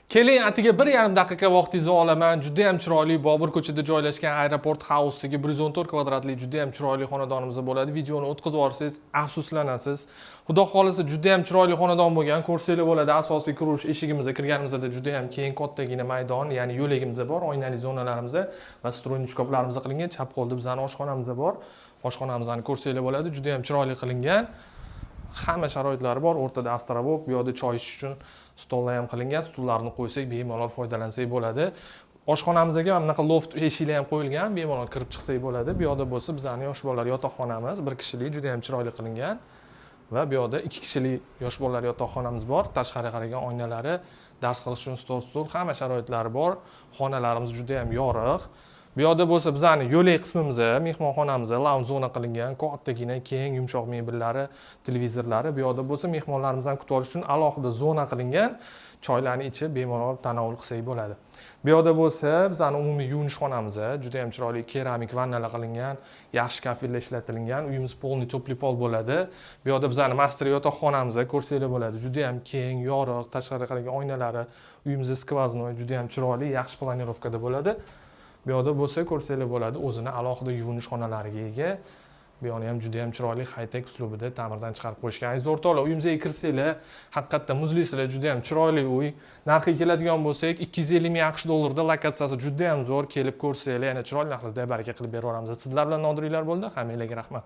Keling, atiga 1,5 daqiqa vaqtingizni olaman. Juda ham chiroyli Bobur ko'chada joylashgan Aeroport House'dagi 114 kvadratli juda ham chiroyli xonadonimiz bo'ladi. Videoni o'tkazib yuborsangiz, afsuslanasiz. Xudo xolisa juda ham chiroyli xonadon bo'lgan. Ko'rsanglar bo'ladi, asosiy kirish eshigimizga kirganimizda juda ham keng kattagina maydon, ya'ni yo'lagimiz bor, oynali zonalarimiz va stroyniy shkaflarimiz qilingan. Chap qo'lda bizning oshxonamiz bor. Oshxonamizni ko'rsanglar bo'ladi, juda ham chiroyli qilingan. Hamma sharoitlari bor. O'rtada astrobok, bu yerda choy ichish uchun stollar ham qilingan. Stullarni qo'ysak, bemalol foydalansak bo'ladi. Oshxonamizga mana bunaqa loft eshiklar ham qo'yilgan, bemalol kirib chiqsak bo'ladi. Bu yerda bo'lsa, bizning yosh bolalar yotoqxonamiz, bir kishilik, juda ham chiroyli qilingan. Va bu yerda 2 kishilik yosh bolalar yotoqxonamiz bor. Tashqariga qaragan oynalari, dars qilish uchun stul, hamma sharoitlari bor. Xonalarimiz juda ham yorug'. Bu yerda bo'lsa bizning yo'lak qismimizda, mehmonxonamizda lounge zona qilingan, kattagina, keng, yumshoq mebellari, televizorlari. Bu yerda bo'lsa mehmonlarimizni kutib olish uchun alohida zona qilingan. Choylarni ichib bemalol tanovul qilsak bo'ladi. Bu yerda bo'lsa bizning umumiy yuvinish xonamizda juda ham chiroyli keramik vannalar qilingan, yaxshi kafillar ishlatilgan. Uyimiz polni to'pli pol bo'ladi. Bu yerda bizning master yotoqxonamizda ko'rsanglar bo'ladi. Juda ham keng, yorug', tashqariga qaragan oynalari, uyimizda skvoznoy juda ham chiroyli, yaxshi planirovkada bo'ladi. Bu yerda bo'lsa ko'rsanglar bo'ladi, o'zini alohida yuvinish xonalariga ega. Bu yerni ham juda ham chiroyli high-tech uslubida ta'mirdan chiqarib qo'yishgan. Aziz o'rtoqlar, uyimizga kirsanglar, haqiqatdan muzlaysizlar, juda ham chiroyli uy. Narxiga keladigan bo'lsak, 250 ming AQSh dollarida, lokatsiyasi juda ham zo'r, kelib ko'rsanglar, yana chiroyli narxlarda baraka qilib beraveramiz. Sizlar bilan Nodiriylar bo'ldi. Hammanglarga rahmat.